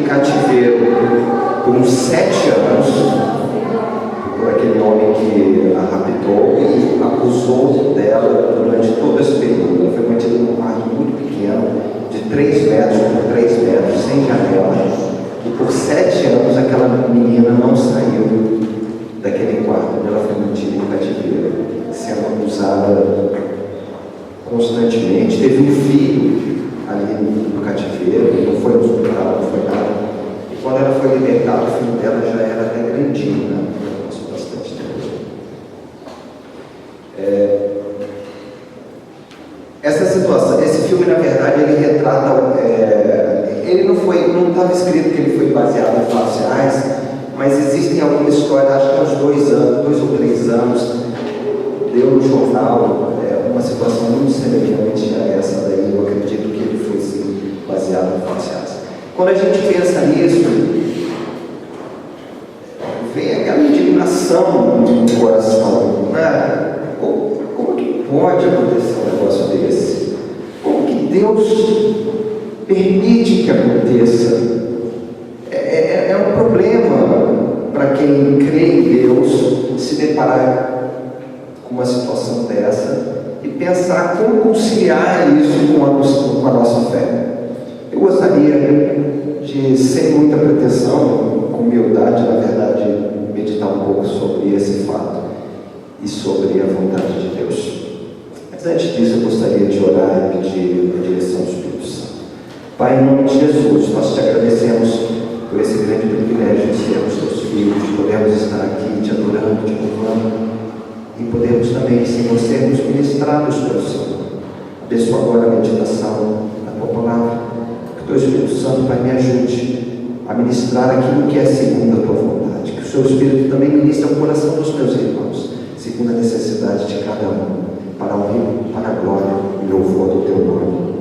cativeiro por uns 7 anos, por aquele homem que a raptou e abusou dela durante todo esse período. Ela foi mantida num quarto muito pequeno, de 3 metros por 3 metros, sem janela, e por 7 anos aquela menina não saiu daquele quarto onde ela foi mantida em cativeiro, sendo abusada constantemente. Teve um filho ali no cativeiro, não foi no hospital, não foi nada. E quando ela foi libertada, o filho dela já era até grandinho, né? Passou bastante tempo. Essa situação, esse filme, na verdade, ele retrata, ele não estava escrito que ele foi baseado em fatos reais, mas existem algumas histórias, acho que há uns 2 ou 3 anos, deu no jornal uma situação muito semelhante a essa daí. Eu acredito que ele foi sim baseado em fatos reais. Quando a gente pensa nisso, vem aquela indignação no coração, né? Como que pode acontecer um negócio desse? Como que Deus permite que aconteça? É um problema para quem crê em Deus se deparar com uma situação dessa e pensar como conciliar isso com a nossa fé. Eu gostaria de, sem muita pretensão, com humildade, na verdade, meditar um pouco sobre esse fato e sobre a vontade de Deus. Mas antes disso, eu gostaria de orar e pedir a direção do Espírito Santo. Pai, em nome de Jesus, nós te agradecemos por esse grande privilégio de sermos teus filhos, de podermos estar aqui te adorando, te louvando, e podemos também, Senhor, sermos ministrados pelo Senhor. Abençoa agora a meditação da tua palavra, que o teu Espírito Santo, Pai, me ajude a ministrar aquilo que é segundo a tua vontade, que o seu Espírito também ministre o coração dos meus irmãos, segundo a necessidade de cada um, para a honra, para a glória e louvor do teu nome.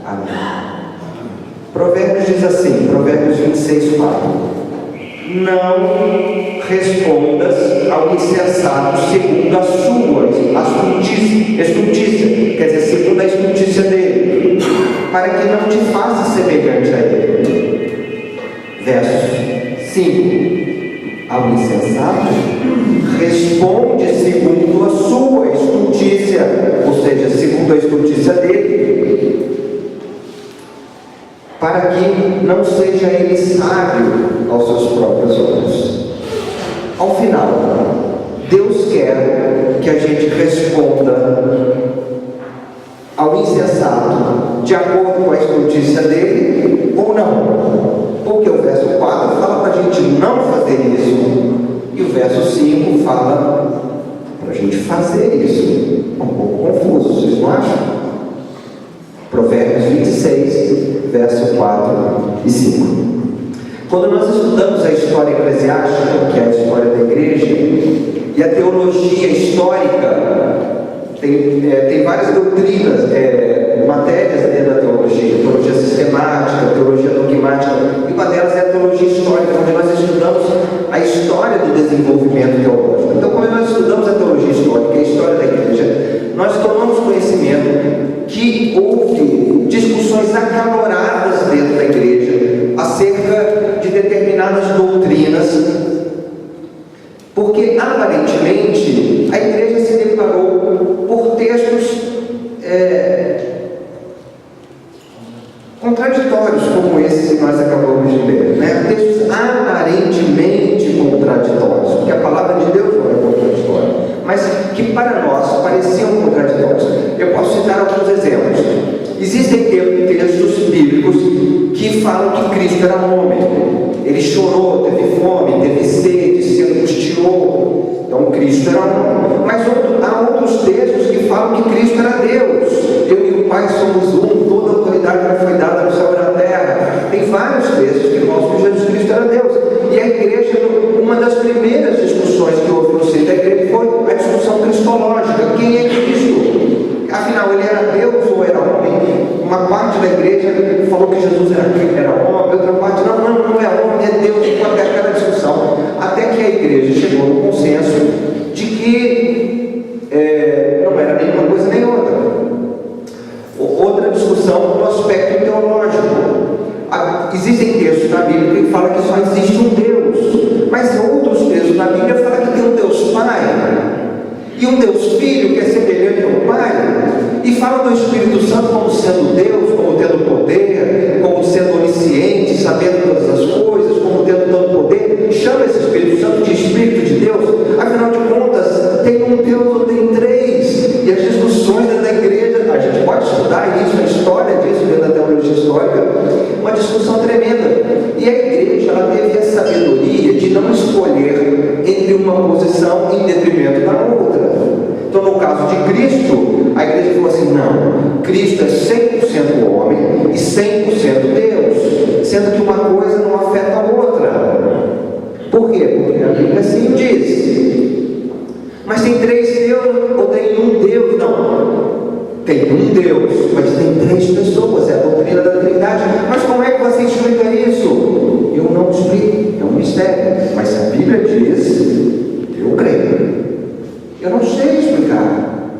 Amém. Provérbios diz assim, Provérbios 26, 4: não respondas ao insensato segundo a sua estultícia, quer dizer, segundo a estultícia dele, para que não te faça semelhante a ele. Verso 5: ao insensato responde segundo a sua estultícia, ou seja, segundo a estultícia dele, para que não seja ele sábio aos seus próprios olhos. Ao final, Deus quer que a gente responda ao insensato de acordo com a estultícia dele ou não, porque o verso 4 fala para a gente não fazer isso e o verso 5 fala para a gente fazer isso. É um pouco confuso, vocês não acham? Provérbios 26, verso 4 e 5. Quando nós estudamos a história eclesiástica, que é a história da igreja, e a teologia histórica, tem várias doutrinas, matérias dentro da teologia sistemática, teologia dogmática, e uma delas é a teologia histórica, onde nós estudamos a história do desenvolvimento teológico. Então, quando nós estudamos a teologia histórica e a história da igreja, nós tomamos conhecimento que houve discussões acaloradas dentro da igreja acerca de determinadas doutrinas, porque aparentemente a igreja se deparou por textos contraditórios como esse que nós acabamos de ler, né? Textos aparentemente contraditórios, porque a palavra de Deus não é contraditória, mas que para nós pareciam contraditórios. Eu posso citar alguns exemplos. Existem textos bíblicos que falam que Cristo era homem. Ele chorou, teve fome, teve sede, se angustiou. Então Cristo era homem. Mas há outros textos que falam que Cristo era Deus. Eu e o Pai somos um, toda a autoridade me foi dada no céu e na terra. Tem vários textos que mostram que Jesus Cristo era Deus. E a igreja, uma das primeiras discussões que houve no seio da igreja foi a discussão cristológica. Quem é Cristo? Afinal, ele era Deus ou era homem? Uma parte da igreja falou que Jesus era homem, outra parte não é homem, é Deus. Ficou até aquela discussão, até que a igreja chegou no consenso de que não era nenhuma coisa nem outra. Outra discussão no aspecto teológico. Existem textos na Bíblia que falam que só existe um Deus, mas outros textos na Bíblia falam que tem um Deus Pai e um Deus Filho que é semelhante ao Pai, e falam do Espírito Santo como sendo Deus, como tendo poder, como sendo onisciente, sabendo todas as coisas, como tendo todo poder. Chama esse Espírito Santo de Espírito de Deus. Afinal de contas, tem um Deus ou tem três? E as discussões da igreja, a gente pode estudar isso, a história disso dentro da teologia histórica, uma discussão tremenda. E a igreja, ela teve a sabedoria de não escolher entre uma posição em detrimento da outra. Então, no caso de Cristo, a igreja falou assim: não, Cristo é 100% homem e 100% Deus, sendo que uma coisa não afeta a outra. Por quê? Porque a Bíblia assim diz. Mas tem três deuses ou tem um Deus? Não. Tem um Deus, mas tem três pessoas, é a doutrina da Trindade. Mas como é que você explica isso? Eu não explico, é um mistério. Mas se a Bíblia diz, eu creio. Eu não sei explicar,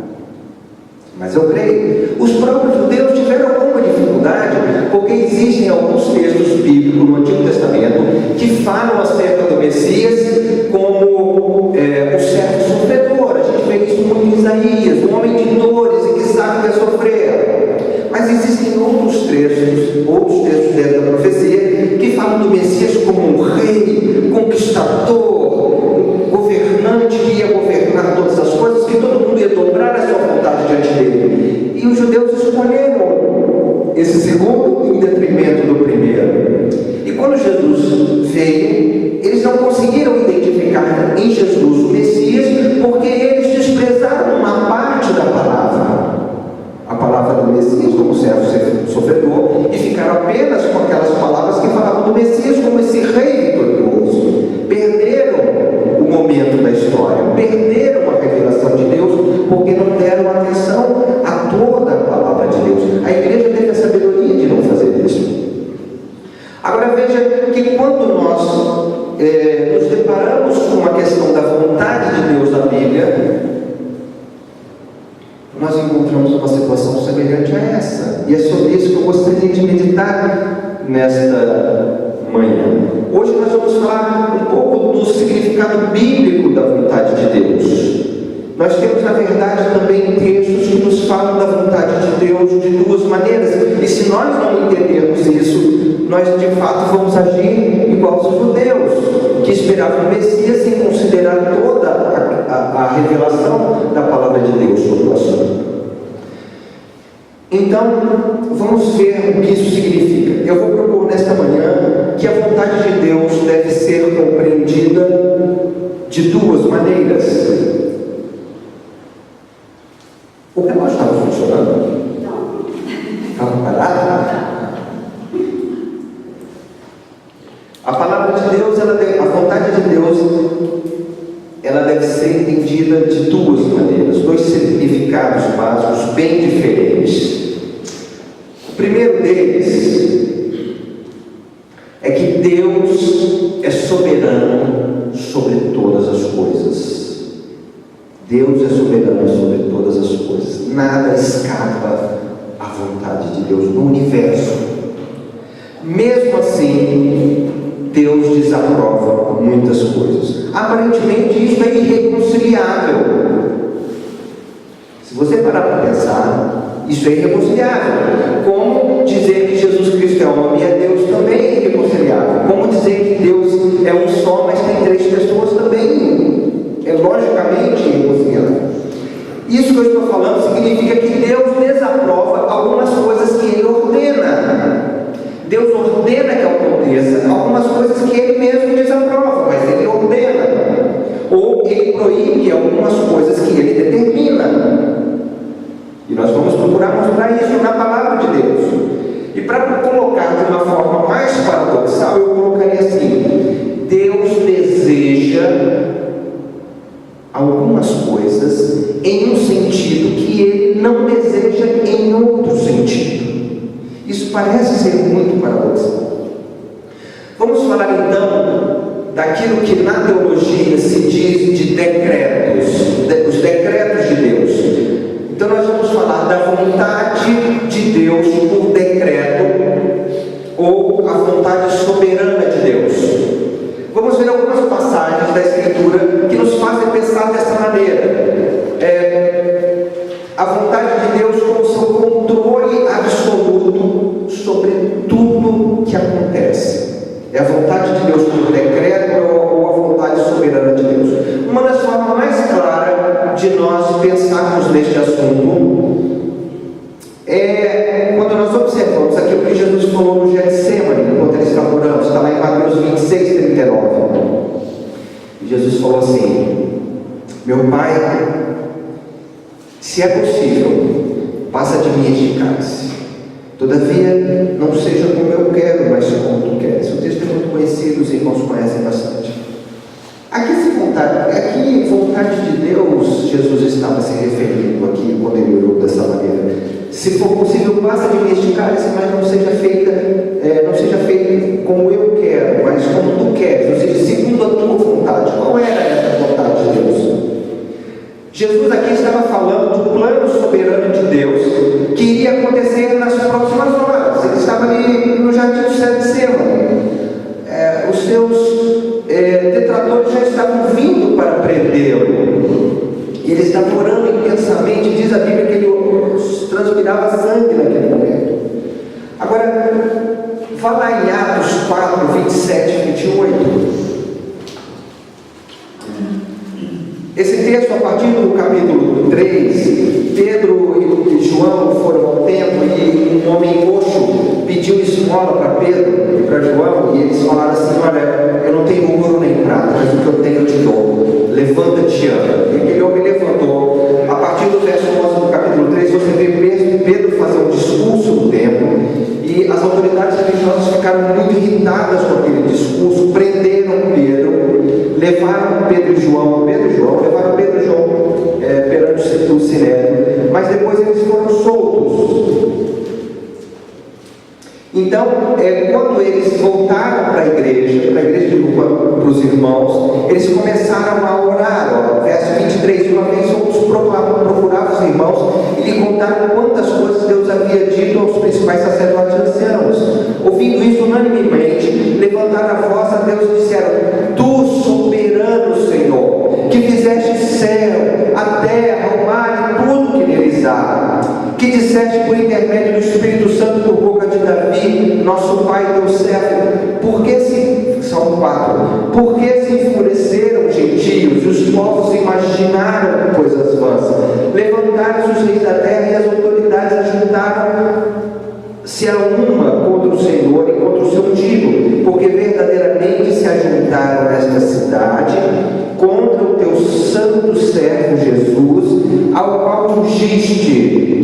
mas eu creio. Os próprios judeus tiveram alguma dificuldade, porque existem alguns textos bíblicos no Antigo Testamento que falam acerca do Messias como o servo sofredor. A gente vê isso muito em Isaías, um homem de dores e que sabe que é sofrer. Mas existem outros textos dentro da profecia que falam do Messias como um rei, conquistador, governante que ia governar todas as coisas, que todo mundo ia dobrar a sua vontade diante dele. E os judeus escolheram esse segundo em detrimento do primeiro. E quando Jesus veio, eles não conseguiram identificar em Jesus o Messias, porque eles desprezaram uma parte da palavra, a palavra do Messias como servo sofredor, e ficaram apenas com aquelas palavras que falavam do Messias como esse rei vitorioso. Perderam o momento da história, perderam a revelação de Deus, porque não deram atenção a toda a palavra de Deus. A igreja teve a sabedoria de não fazer isso. Agora veja que quando nós nos deparamos com a questão da vontade de Deus na Bíblia, nós encontramos uma situação semelhante a essa. E é sobre isso que eu gostaria de meditar nesta manhã. Hoje nós vamos falar um pouco do significado bíblico da vontade de Deus. Nós temos, na verdade, também textos que nos falam da vontade de Deus de duas maneiras. E se nós não entendermos isso, nós de fato vamos agir igual aos judeus, que esperavam o Messias sem considerar toda a revelação da palavra de Deus sobre o assunto. Então, vamos ver o que isso significa. Eu vou propor nesta manhã que a vontade de Deus deve ser compreendida de duas maneiras. O relógio estava funcionando? Não. Estava parado? A palavra de Deus, a vontade de Deus, ela deve ser entendida de duas maneiras, dois significados básicos bem diferentes. O primeiro deles é que Deus é soberano sobre todas as coisas. Deus é soberano sobre todas as coisas. Nada escapa à vontade de Deus no universo. Mesmo assim, Deus desaprova muitas coisas. Aparentemente, isso é irreconciliável. Se você parar para pensar, isso é irreconciliável. Como dizer que Jesus Cristo é homem e é Deus também é irreconciliável. Como dizer que Deus é um só, mas tem três pessoas também é logicamente irreconciliável. Isso que eu estou falando significa que Deus desaprova algumas coisas que Ele ordena. Deus ordena que aconteça algumas coisas que Ele mesmo desaprova, mas Ele ordena. Ou Ele proíbe algumas coisas que Ele determina. E nós vamos procurar mostrar isso na palavra de Deus. E para colocar de uma forma mais paradoxal, eu colocaria assim: Deus deseja algumas coisas em um sentido que Ele não deseja em outro sentido. Isso parece ser muito paradoxal. Vamos falar então daquilo que na teologia se diz de decretos, os decretos de Deus. Então nós vamos falar da vontade de Deus por decreto ou a vontade soberana de Deus. Vamos ver algumas passagens da Escritura que nos fazem pensar dessa maneira. A vontade de Deus com seu controle absoluto sobre tudo que acontece. É a vontade de Deus por decreto ou a vontade soberana de Deus. Uma das formas mais claras de nós pensarmos neste assunto é quando nós observamos aquilo que Jesus falou no Getsemane, enquanto ele estava orando. Está lá em Mateus 26, 39. Jesus falou assim: meu Pai, se é possível, passa de mim este cálice. Todavia, não seja como eu quero, mas como tu queres. O texto é muito conhecido, os irmãos conhecem bastante. Aqui, vontade de Deus, Jesus estava se referindo aqui quando ele orou dessa maneira. Se for possível, passa de mim este cálice, mas não seja feito como eu quero, mas como tu queres, ou seja, segundo a tua vontade. Qual era essa vontade de Deus? Jesus aqui estava falando do plano soberano de Deus que iria acontecer nas próximas horas. Ele estava ali no jardim do Getsemane. Os seus detratores já estavam vindo para prendê-lo. E ele estava orando intensamente. Diz a Bíblia que ele transpirava sangue naquele momento. Agora, vá lá em Atos 4, 27 e 28. Esse texto, a partir do capítulo 3, Pedro e João foram ao templo e um homem coxo pediu esmola para Pedro e para João, e eles falaram assim: olha, eu não tenho ouro nem prata, mas o que eu tenho eu te dou, levanta-te e anda. E aquele homem levantou. A partir do verso 11 do capítulo 3, você vê Pedro fazer um discurso no templo, e as autoridades religiosas ficaram muito irritadas com aquele discurso, prenderam Pedro, levaram Pedro e João perante o Sinédrio, mas depois eles foram soltos. Então, quando eles voltaram para a igreja de Lucas, para os irmãos, eles começaram a orar. Verso 23, uma vez outros procuravam os irmãos e lhe contaram quantas coisas Deus havia dito aos principais sacerdotes anciãos. Ouvindo isso unanimemente, levantaram a voz a Deus e disseram: tu, soberano Senhor, que fizeste céu, a terra, o mar e tudo que neles há, que disseste por intermédio do Espírito Santo por boca de Davi, nosso pai e teu servo, Salmo 4, porque se enfureceram os gentios, e os povos imaginaram coisas vãs, levantaram-se os reis da terra e as autoridades ajuntaram-se a uma contra o Senhor e contra o seu ungido, porque verdadeiramente se ajuntaram nesta cidade contra o teu santo servo Jesus, ao qual ungiste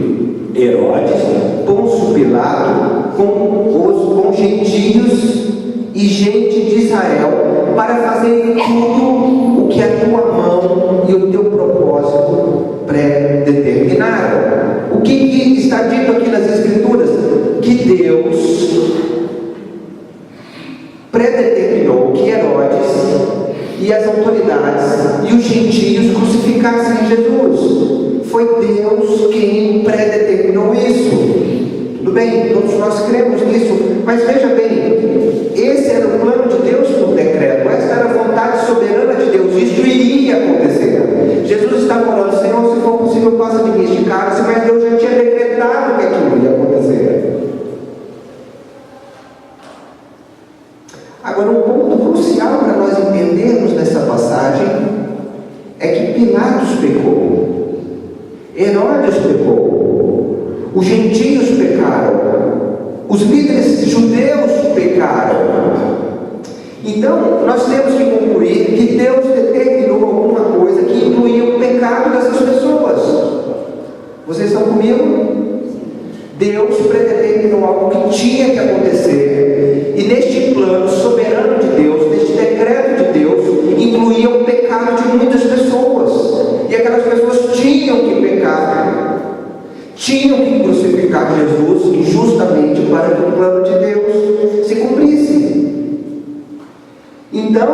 Herodes, Pôncio Pilato, com gentios e gente de Israel, para fazerem tudo o que a tua mão e o teu propósito predeterminaram. O que está dito aqui nas Escrituras? Que Deus predeterminou que Herodes e as autoridades e os gentios crucificassem Jesus. Foi Deus quem predeterminou isso. Tudo bem, todos nós cremos nisso, mas veja bem, esse era o plano de Deus por decreto, essa era a vontade soberana de Deus, isso iria acontecer. Jesus estava falando: Senhor, se for possível, passa de mim este cálice, mas Deus já tinha decretado que aquilo ia acontecer. Agora, um ponto crucial para nós entendermos nessa passagem é que Pilatos pecou, Herodes pecou, os gentios pecaram, os líderes judeus pecaram. Então, nós temos que concluir que Deus determinou alguma coisa que incluía o pecado dessas pessoas. Vocês estão comigo? Deus predeterminou algo que tinha que acontecer, e neste plano soberano de Deus, neste decreto de Deus, incluía o pecado de muitas pessoas, e aquelas pessoas tinham que pecar, tinham que crucificar Jesus injustamente para que o plano de Deus se cumprisse. Então,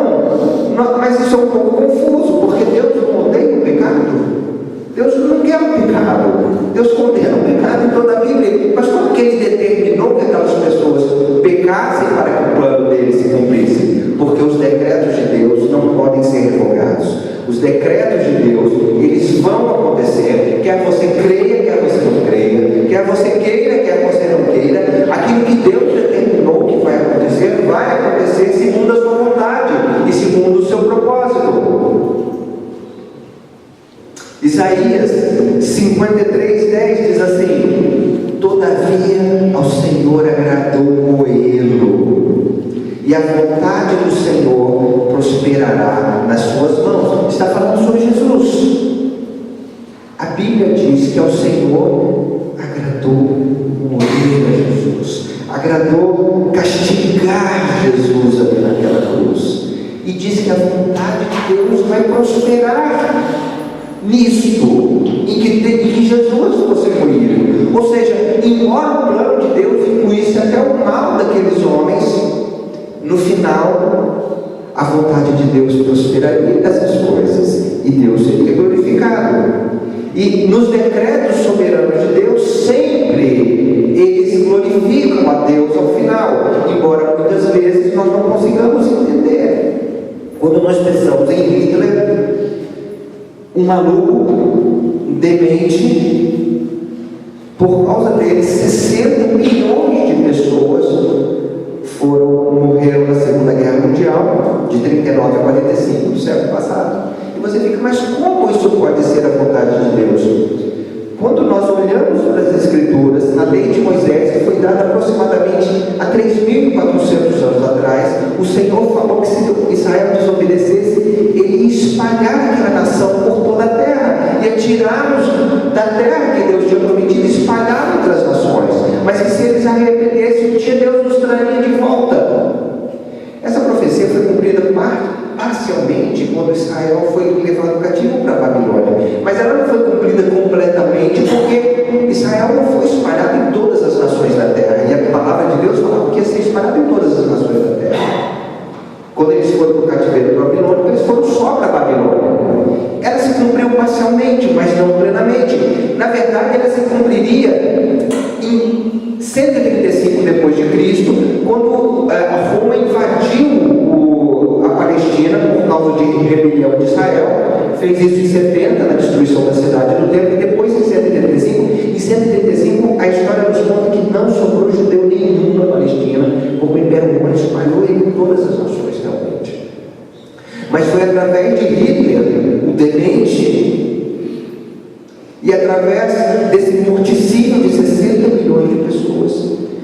mas isso é um pouco confuso, porque Deus não odeia o pecado. Deus não quer o pecado, Deus condena o pecado em toda a Bíblia, mas como que Ele determinou que aquelas pessoas pecassem? sacrificassem para que o plano dele se cumprisse, porque os decretos de Deus não podem ser revogados. Os decretos de Deus, eles vão acontecer, quer você creia, quer você não creia, quer você queira, quer você não queira. Aquilo que Deus determinou que vai acontecer segundo a sua vontade e segundo o seu propósito. Isaías 53:10 diz assim: todavia ao Senhor agradou moê-lo, e a vontade do Senhor prosperará nas suas mãos. Está falando sobre Jesus. A Bíblia diz que ao Senhor agradou moer a Jesus, agradou castigar Jesus ali naquela cruz, e diz que a vontade de Deus vai prosperar nisto, em que Jesus fosse moído. Ou seja, embora o plano de Deus incluísse até o mal daqueles homens, no final a vontade de Deus prosperaria nessas coisas e Deus seria glorificado. E nos decretos soberanos de Deus, sempre eles glorificam a Deus ao final, embora muitas vezes nós não consigamos entender. Quando nós pensamos em Hitler, um maluco, demente, por causa dele 60 milhões de pessoas morreram na Segunda Guerra Mundial, de 39 a 45 do século passado. E você fica, mas como isso pode ser a vontade de Deus? Quando nós olhamos para as Escrituras, a lei de Moisés, que foi dada aproximadamente há 3.400 anos atrás, o Senhor falou que se Israel desobedecesse, ele ia espalhar aquela nação por toda a terra, ia tirá-los da terra que Deus tinha prometido, espalhar entre as nações, mas que se eles arrependessem, um dia Deus nos traria de volta. Essa profecia foi cumprida parcialmente quando Israel foi levado cativo para a Babilônia, mas ela não foi cumprida completamente porque Israel não foi espalhado em todas as nações da terra, e a palavra de Deus falava que ia ser espalhado em todas as nações da terra. Quando eles foram para o cativeiro babilônico, eles foram só para a Babilônia. Ela se cumpriu parcialmente, mas não plenamente. Na verdade, ela se cumpriria em 135 depois de Cristo, quando Roma invadiu a Palestina por causa de rebelião de Israel. Fez isso em 70, na destruição da cidade do templo, e depois em 135. Em 135, a história nos conta que não sobrou judeu nenhum na Palestina, porque o Império Romano espalhou ele em todas as nações realmente. Mas foi através de Hitler, o demente, e através desse morticínio de 60 milhões de pessoas,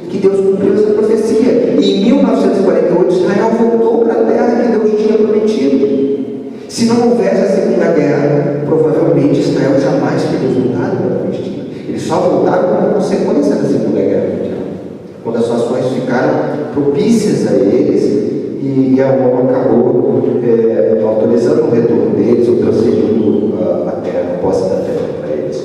que Deus cumpriu essa profecia. E em 1948, Israel voltou para a terra que Deus tinha prometido. Se não houvesse a Segunda Guerra, provavelmente Israel jamais teria voltado para a Palestina. Eles só voltaram como consequência da Segunda Guerra Mundial, quando as nações ficaram propícias a eles, e a ONU acabou autorizando o retorno deles, ou transferindo a terra, a posse da terra para eles.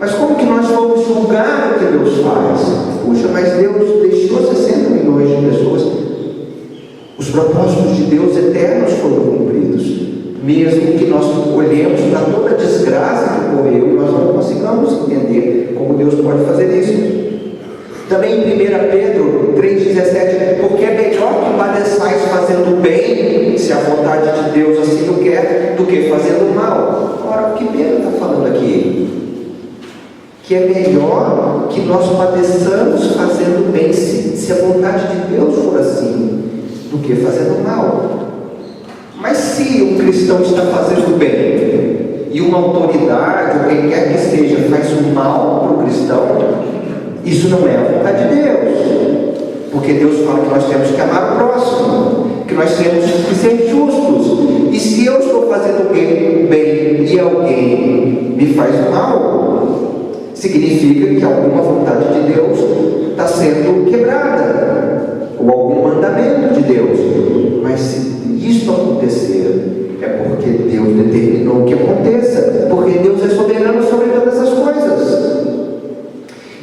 Mas como que nós vamos julgar o que Deus faz? Puxa, mas Deus deixou 60 milhões de pessoas. Os propósitos de Deus eternos foram cumpridos, mesmo que nós olhemos para toda a desgraça que ocorreu e nós não consigamos entender como Deus pode fazer isso. Também em 1 Pedro 3,17, porque é melhor que padeçais fazendo bem, se a vontade de Deus assim o quer, do que fazendo mal. Ora, o que Pedro está falando aqui? Que é melhor que nós padeçamos fazendo bem, se a vontade de Deus for assim, do que fazendo mal. Mas se um cristão está fazendo bem, e uma autoridade, ou quem quer que seja, faz o mal para o cristão, isso não é a vontade de Deus, porque Deus fala que nós temos que amar o próximo, que nós temos que ser justos. E se eu estou fazendo bem e alguém me faz mal, significa que alguma vontade de Deus está sendo quebrada, ou algum mandamento de Deus. Mas se isso acontecer, é porque Deus determinou que aconteça, porque Deus é soberano sobre todas as coisas.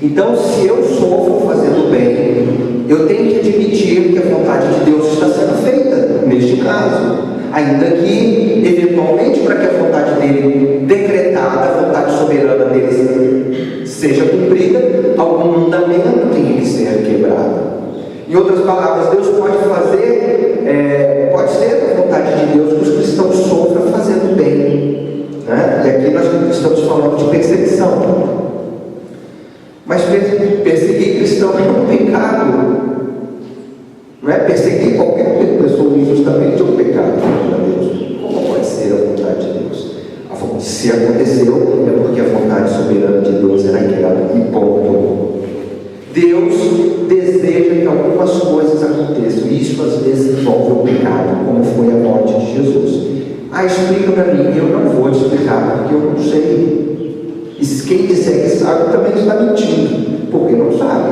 Então, se eu sofro fazendo bem, eu tenho que admitir que a vontade de Deus está sendo feita, neste caso. Ainda que, eventualmente, para que a vontade dele decretada, a vontade soberana dele seja cumprida, algum mandamento tem que ser quebrado. Em outras palavras, Deus pode pode ser a vontade de Deus que os cristãos sofram fazendo bem, né? E aqui nós estamos falando de perseguição. Mas perseguir cristão é um pecado. Não é? Perseguir qualquer pessoa injustamente é um pecado para Deus. Como pode ser a vontade de Deus? Se aconteceu, é porque a vontade soberana de Deus era aquela e ponto. Deus deseja que algumas coisas aconteçam, e isso às vezes envolve o pecado, como foi a morte de Jesus. Explica para mim. Eu não vou explicar, porque eu não sei. E quem disser que sabe também está mentindo, porque não sabe.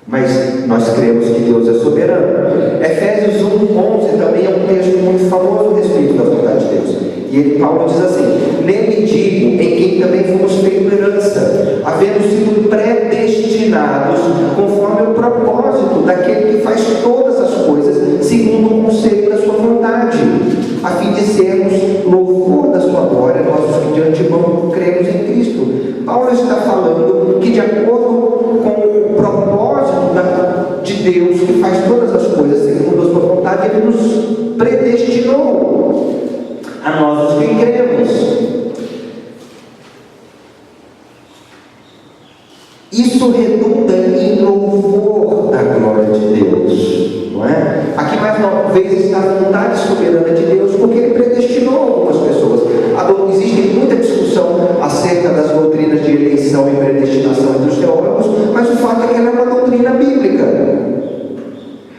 Mas nós cremos que Deus é soberano. Efésios 1:11 também é um texto muito famoso a respeito da vontade de Deus. E Paulo diz assim: nele digo, em quem também fomos feitos herança, havendo sido predestinados conforme o propósito daquele que faz todas as coisas segundo o conselho da sua vontade, a fim de sermos louvor da sua glória, nós que de antemão cremos em Cristo. Paulo está falando que, de acordo com o propósito de Deus, que faz todas as coisas segundo a sua vontade, ele nos predestinou a nós os que cremos. Isso redunda em louvor da glória de Deus, não é? Aqui mais uma vez está a vontade soberana de Deus, porque Ele predestinou algumas pessoas. Existe muita discussão acerca das doutrinas de eleição e predestinação entre os teólogos, mas o fato é que ela é uma doutrina bíblica.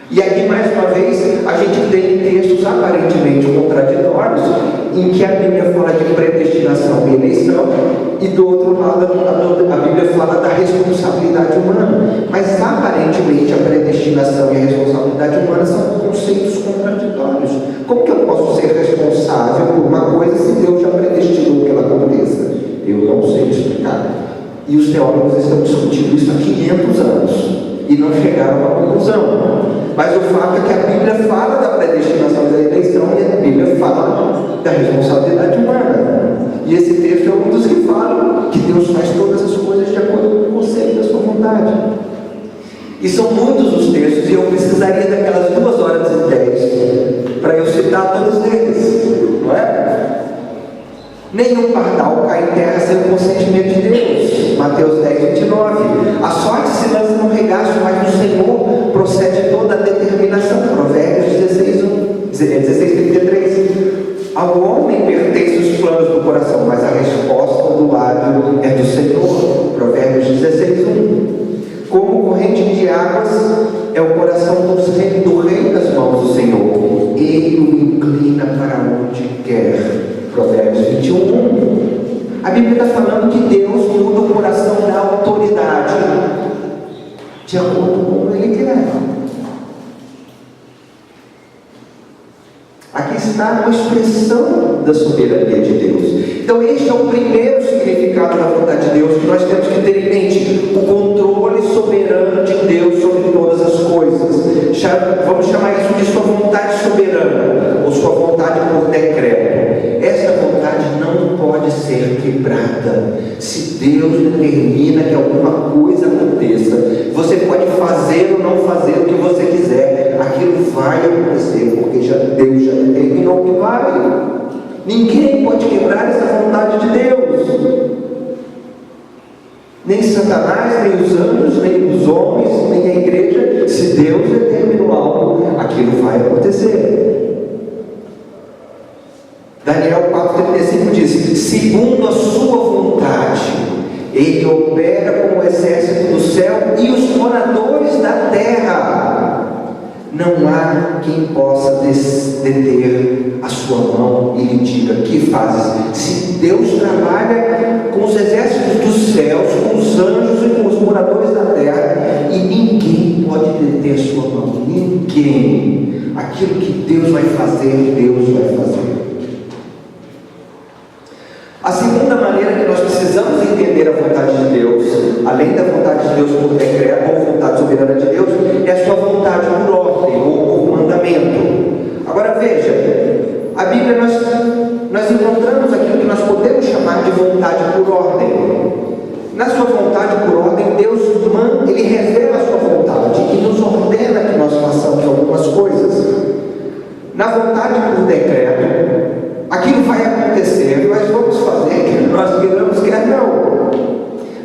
E aqui mais uma vez a gente tem textos aparentemente contraditórios, em que a Bíblia fala de predestinação e eleição, e do outro lado a Bíblia fala da responsabilidade humana. Mas aparentemente a predestinação e a responsabilidade humana são conceitos contraditórios. Como que eu posso ser responsável por uma coisa se Deus já predestinou que ela aconteça? Eu não sei explicar. E os teólogos estão discutindo isso há 500 anos e não chegaram a uma conclusão. Mas o fato é que a Bíblia fala da predestinação e da eleição, e a Bíblia fala da responsabilidade humana. E esse texto é um dos que falam que Deus faz todas as coisas de acordo com o conselho da sua vontade. E são muitos os textos, e eu precisaria daquelas 2h10 para eu citar todos eles, não é? Nenhum pardal cai em terra sem o consentimento de Deus. Mateus 10:29. A sorte se lança no regaço, mas no Senhor procede toda a determinação. Provérbios 16:33. Ao homem pertence os planos do coração, mas a resposta do lábio é do Senhor. Provérbios 16:1. Como corrente de águas é o coração do rei das mãos do Senhor. Ele o inclina para onde quer. Provérbios 21:1. A Bíblia está falando que Deus muda o coração da autoridade de acordo com como Ele quer. Aqui está uma expressão da soberania de Deus. Então este é o primeiro significado da vontade de Deus que nós temos que ter em mente: o controle soberano de Deus sobre todas as coisas. Vamos chamar isso de sua vontade soberana, ou sua vontade por decreto. Essa vontade não pode ser quebrada. Se Deus determina que alguma coisa aconteça, você pode fazer ou não fazer o que você quiser, aquilo vai acontecer, porque Deus já determinou que vai. Ninguém pode quebrar essa vontade de Deus. Nem Satanás, nem os anjos, nem os homens, nem a igreja. Se Deus determinou algo, aquilo vai acontecer. Daniel 4:35 diz: segundo a sua vontade, Ele opera como o exército do céu e os moradores da terra. Não há quem possa deter a sua mão e lhe diga: que fazes? Se Deus trabalha com os exércitos dos céus, com os anjos e com os moradores da terra, e ninguém pode deter a sua mão. Ninguém. Aquilo que Deus vai fazer, Deus vai fazer. A segunda maneira que nós precisamos entender a vontade de Deus, além da vontade de Deus por decreto ou vontade soberana de Deus, é a sua vontade por ordem ou por mandamento. Agora veja, a Bíblia nós encontramos aquilo que nós podemos chamar de vontade por ordem. Na sua vontade por ordem, Deus Ele revela a sua vontade as coisas. Na vontade por decreto, aquilo vai acontecer, nós vamos fazer, quer nós queiramos, quer não.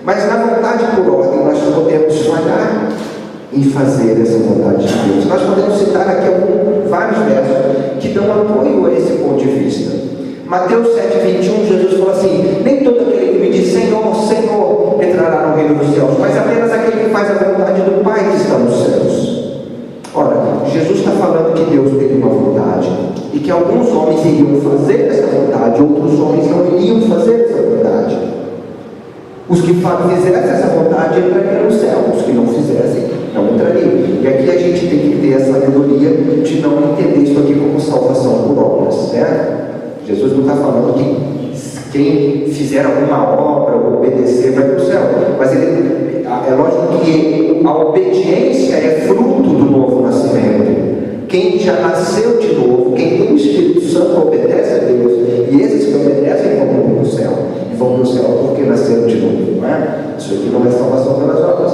Mas na vontade por ordem, nós podemos falhar em fazer essa vontade de Deus. Nós podemos citar aqui vários versos que dão apoio a esse ponto de vista. Mateus 7,21, Jesus falou assim: nem todo aquele que me diz Senhor, Senhor, entrará no reino dos céus, mas apenas aquele que faz a vontade do Pai que está nos céus. Ora, Jesus está falando que Deus tem uma vontade e que alguns homens iriam fazer essa vontade, outros homens não iriam fazer essa vontade. Os que fizessem essa vontade entrariam no céu, os que não fizessem não entrariam. E aqui a gente tem que ter essa sabedoria de não entender isso aqui como salvação por obras, certo? Jesus não está falando que quem fizer alguma obra ou obedecer vai para o céu, mas é lógico que a obediência é fruto do novo nascimento. Quem já nasceu de novo, quem tem o Espírito Santo obedece a Deus, e esses que obedecem vão para o céu, e vão para o céu porque nasceram de novo, não é? Isso aqui não é salvação pelas obras.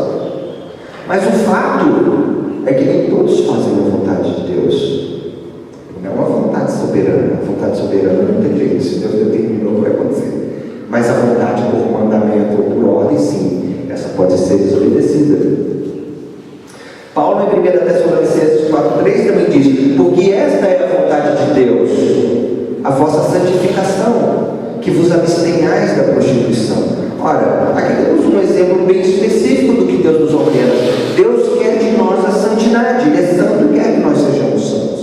Mas o fato é que nem todos fazem a vontade de Deus. Não é uma vontade soberana. A vontade soberana não tem jeito, se Deus determinou, vai acontecer. Mas a vontade por mandamento ou por ordem, sim, essa pode ser desobedecida. Paulo, em 1 Tessalonicenses 4,3 também diz: porque esta é a vontade de Deus, a vossa santificação, que vos abstenhais da prostituição. Ora, aqui temos um exemplo bem específico do que Deus nos ordena. Deus quer de nós a santidade, Ele é santo e quer que nós sejamos santos.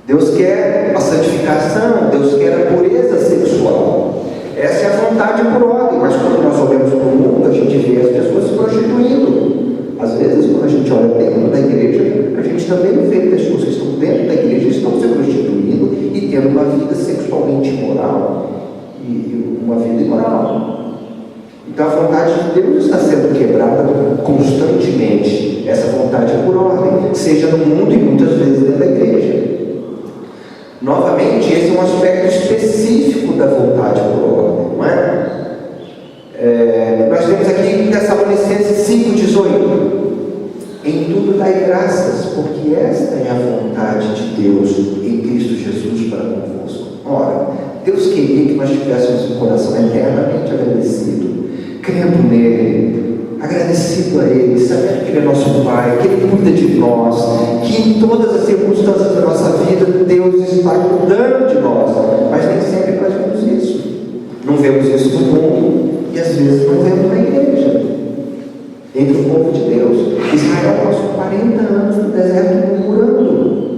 Deus quer a santificação, Deus quer a pureza sexual. Essa é a vontade por ordem, mas quando nós olhamos para o mundo, a gente vê as pessoas se prostituindo. Às vezes, quando a gente olha dentro da igreja, a gente também vê pessoas que estão dentro da igreja e estão se prostituindo e tendo uma vida sexualmente imoral e uma vida imoral. Então a vontade de Deus está sendo quebrada constantemente. Essa vontade por ordem, seja no mundo e muitas vezes dentro da igreja. Novamente, esse é um aspecto específico da vontade por ordem, não é? Nós temos aqui em Tessalonicenses 5,18: em tudo dai graças, porque esta é a vontade de Deus em Cristo Jesus para convosco. Ora, Deus queria que nós tivéssemos um coração eternamente agradecido, crendo nele, agradecido a Ele, sabendo que Ele é nosso Pai, que Ele cuida de nós, que em todas as circunstâncias da nossa vida Deus está cuidando de nós, mas nem sempre nós vemos isso. Não vemos isso no mundo e às vezes não vemos na igreja, entre o povo de Deus. Israel passou 40 anos no deserto murmurando,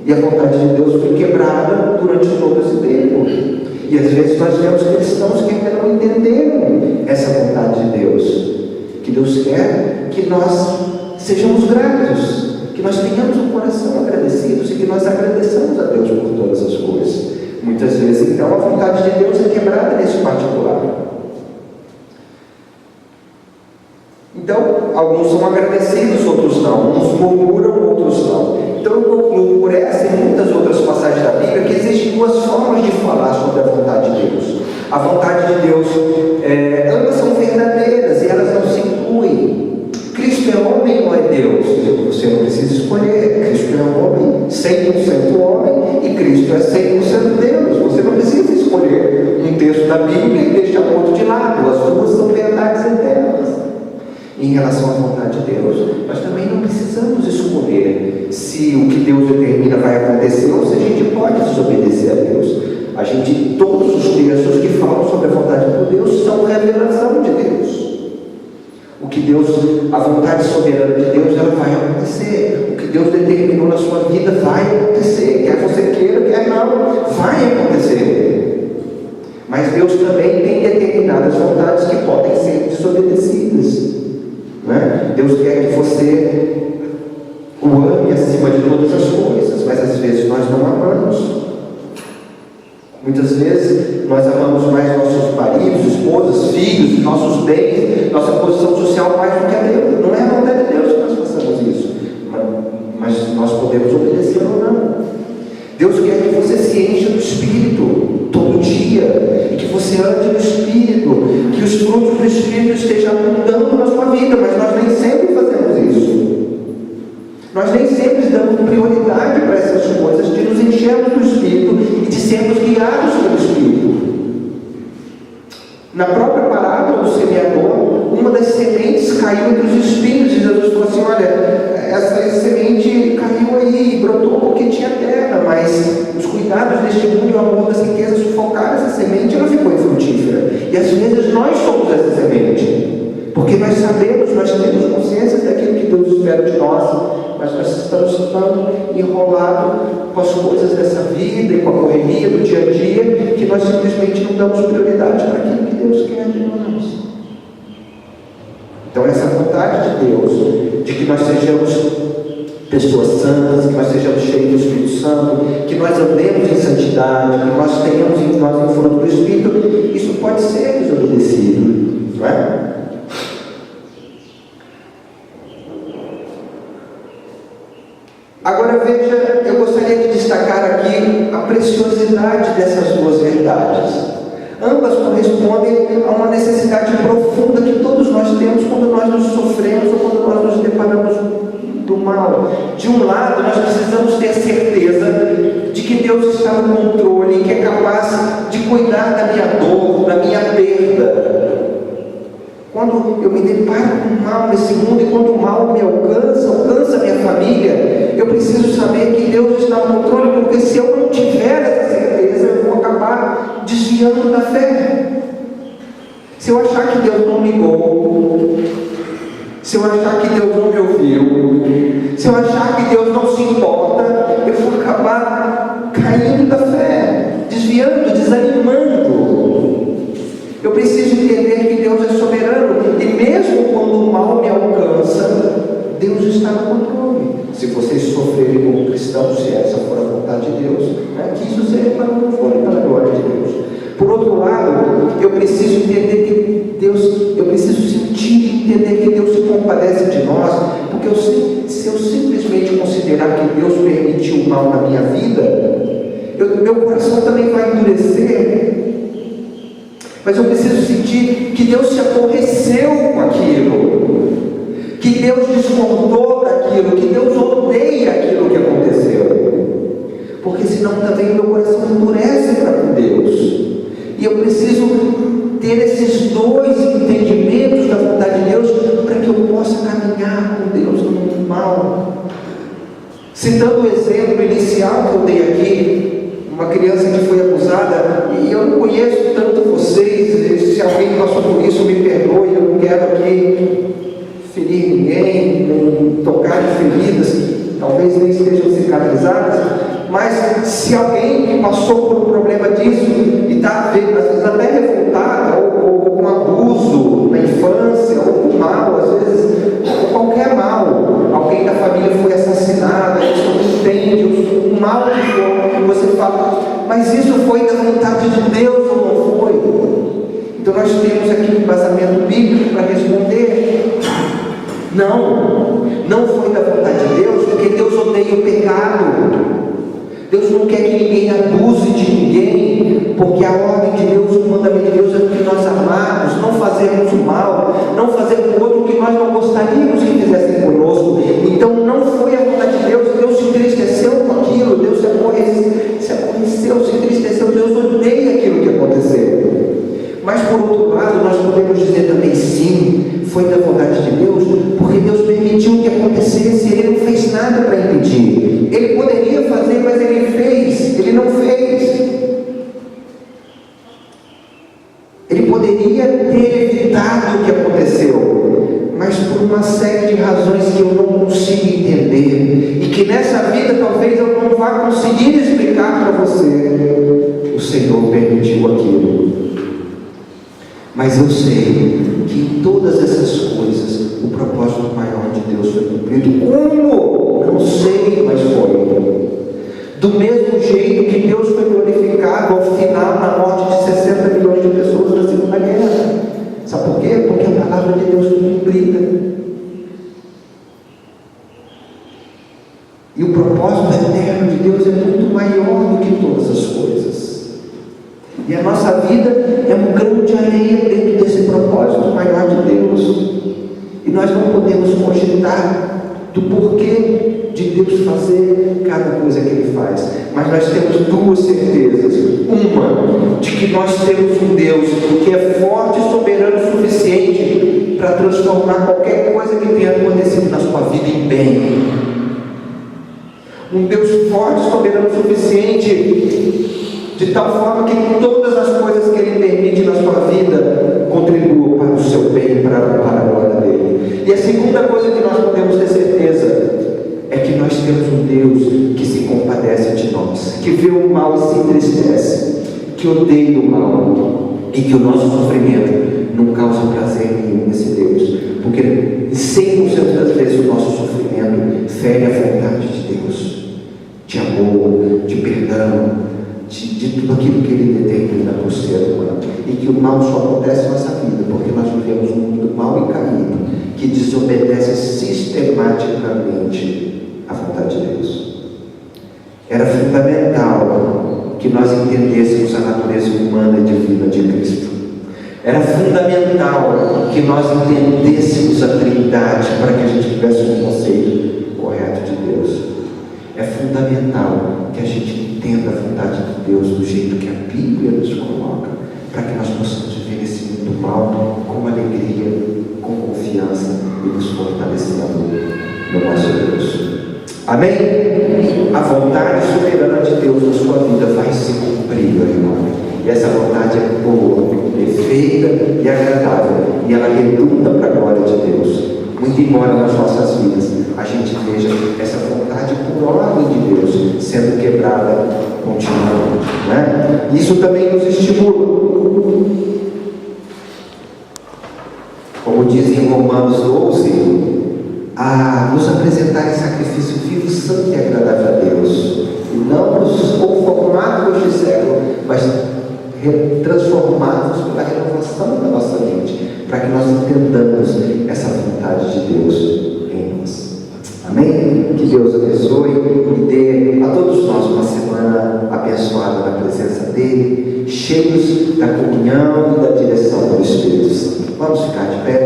e a vontade de Deus foi quebrada durante todo esse tempo. E às vezes nós vemos cristãos que ainda não entenderam essa vontade de Deus, que Deus quer que nós sejamos gratos, que nós tenhamos um coração agradecido e que nós agradeçamos a Deus por todas as coisas. Muitas vezes, então, a vontade de Deus é quebrada nesse particular. Então, alguns são agradecidos, outros não. Uns murmuram, outros não. Então, eu concluo por essa e muitas outras passagens da Bíblia que existem duas formas de falar sobre a vontade de Deus. A vontade de Deus, ambas são verdadeiras e elas não se incluem. Cristo é homem ou é Deus? Você não precisa escolher. Cristo é homem, 100% homem, e Cristo é 100% Deus. Você não precisa escolher um texto da Bíblia e deixar o outro de lado. As duas são verdades eternas. Em relação à vontade de Deus, nós também não precisamos escolher se o que Deus determina vai acontecer ou se a gente pode desobedecer a Deus. Todos os textos que falam sobre a vontade de Deus são revelação de Deus. A vontade soberana de Deus, ela vai acontecer. O que Deus determinou na sua vida vai acontecer. Quer você queira, quer não, vai acontecer. Mas Deus também tem determinadas vontades que podem ser desobedecidas. Né? Deus quer que você o ame acima de todas as coisas, mas às vezes nós não amamos. Muitas vezes nós amamos mais nossos maridos, esposas, filhos, nossos bens, nossa posição social mais do que a Deus. Não é a vontade de Deus que nós façamos isso, mas nós podemos obedecer ou não. Deus quer que você se encha do Espírito todo dia, e que você ande no Espírito, que os frutos do Espírito estejam abundando na sua vida, mas nós nem sempre fazemos isso. Nós nem sempre damos dando prioridade para essas coisas, de nos enchermos do Espírito e de sermos guiados pelo Espírito. Na própria parábola do semeador, uma das sementes caiu entre os espinhos, e Jesus falou assim: olha, essa semente caiu aí, brotou porque tinha terra, mas os cuidados deste mundo e o amor das riquezas sufocaram essa semente e ela ficou infrutífera. E às vezes nós somos essa semente, porque nós sabemos, nós temos consciência daquilo que Deus espera de nós, mas nós estamos tão enrolados com as coisas dessa vida e com a correria do dia a dia, que nós simplesmente não damos prioridade para aquilo que Deus quer de nós. Então essa vontade de Deus, de que nós sejamos pessoas santas, que nós sejamos cheios do Espírito Santo, que nós andemos em santidade, que nós tenhamos em nós o fruto do Espírito, isso pode ser desobedecido, não é? Agora veja, eu gostaria de destacar aqui a preciosidade dessas duas verdades. Ambas correspondem a uma necessidade profunda que todos nós temos quando nós nos sofremos ou quando nós nos deparamos do mal. De um lado, nós precisamos ter certeza de que Deus está no controle, que é capaz de cuidar da minha dor, da minha perda. Quando eu me deparo com o mal nesse mundo e quando o mal me alcança a minha família, eu preciso saber que Deus está no controle, porque se eu não tiver essa certeza, eu vou acabar desviando da fé. Se eu achar que Deus não ligou, se eu achar que Deus não me ouviu, se eu achar que Deus não se importa, eu vou acabar caindo da fé, desviando, desanimando. Eu preciso entender que Deus é soberano, e mesmo quando o mal me alcança, Deus está no controle. Se vocês sofrerem como cristãos, se essa for a vontade de Deus, que isso seja para o louvor e para a glória de Deus. Por outro lado, eu preciso entender que Deus, eu preciso sentir e entender que Deus se compadece de nós, porque se eu simplesmente considerar que Deus permitiu o mal na minha vida, meu coração também vai endurecer. Mas eu preciso sentir que Deus se aborreceu com aquilo, que Deus discordou daquilo, que Deus odeia aquilo que aconteceu, porque senão também meu coração endurece para com Deus. E eu preciso ter esses dois entendimentos da vontade de Deus para que eu possa caminhar com Deus no mundo mal. Citando o exemplo inicial que eu dei aqui, uma criança que foi abusada, e eu não conheço tanto vocês, se alguém passou por isso, me perdoe, eu não quero aqui ferir ninguém, nem tocar em feridas, talvez nem estejam cicatrizadas, mas se alguém passou por um problema disso, e está, às vezes, até revoltada, ou com abuso na infância, ou com mal, às vezes, ou qualquer mal, alguém da família foi assassinado, a gente não entende o mal que for, você fala, mas isso foi da vontade de Deus ou não foi? Então nós temos aqui um embasamento bíblico para responder: não foi da vontade de Deus, porque Deus odeia o pecado. Deus não quer que ninguém abuse de ninguém, porque a ordem de Deus, o mandamento de Deus é que nós amarmos, não fazermos o mal, não fazer com o outro o que nós não gostaríamos que fizessem conosco. Então não foi a vontade de Deus, Deus se entristeceu com aquilo, Deus se aborreceu, se entristeceu, Deus odeia aquilo que aconteceu. Mas por outro lado, nós podemos dizer também sim, foi da vontade de Deus, porque Deus permitiu que acontecesse, Ele não fez nada para impedir. Ele poderia fazer, mas Ele não fez. Ele poderia ter evitado o que aconteceu, mas por uma série de razões que eu não consigo entender, e que nessa vida talvez eu não vá conseguir explicar para você, o Senhor permitiu aquilo. Mas eu sei que em todas essas coisas o propósito maior de Deus foi cumprido. Como? Não sei, mas foi. Do mesmo jeito que Deus foi glorificado ao final na morte de 60 milhões de pessoas na Segunda Guerra. Sabe por quê? Porque a palavra de Deus foi cumprida. E o propósito eterno de Deus é muito maior do que todas as coisas. E a nossa vida é um grão de areia dentro desse propósito maior de Deus. E nós não podemos cogitar do porquê de Deus fazer cada coisa que Ele faz. Mas nós temos duas certezas. Uma, de que nós temos um Deus que é forte e soberano o suficiente para transformar qualquer coisa que tenha acontecido na sua vida em bem. Um Deus forte e soberano o suficiente, de tal forma que todas as coisas que Ele permite na sua vida contribuam para o seu bem, para a glória dEle. E a segunda coisa que nós podemos ter certeza é que nós temos um Deus que se compadece de nós, que vê o mal e se entristece, que odeia o mal, e que o nosso sofrimento não causa prazer nenhum nesse Deus, porque 100% das vezes o nosso sofrimento fere a vontade de Deus, de amor, de perdão, de tudo aquilo que Ele determina para o ser humano. E que o mal só acontece na nossa vida porque nós vivemos um mundo mau e caído, que desobedece sistematicamente a vontade de Deus. Era fundamental que nós entendêssemos a natureza humana e divina de Cristo. Era fundamental que nós entendêssemos a Trindade para que a gente tivesse um conceito correto de Deus. É fundamental que a gente entenda a vontade de Deus do jeito que a Bíblia nos coloca, para que nós possamos viver esse mundo mal com alegria, com confiança e nos fortalecendo no nosso Deus. Amém? A vontade soberana de Deus na sua vida vai se cumprir, meu irmão. E essa vontade é boa, perfeita e agradável, e ela redunda para a glória de Deus. Muito embora nas nossas vidas a gente veja essa vontade por ordem de Deus sendo quebrada continuamente, né? Isso também nos estimula. Como diz em Romanos 12, a nos apresentar em sacrifício vivo, santo e agradável a Deus, e não nos conformarmos com este século, mas transformarmos pela renovação da nossa mente, para que nós entendamos essa vontade de Deus em nós. Amém? Que Deus abençoe e dê a todos nós uma semana abençoada na presença dEle, cheios da comunhão e da direção do Espírito Santo. Vamos ficar de pé.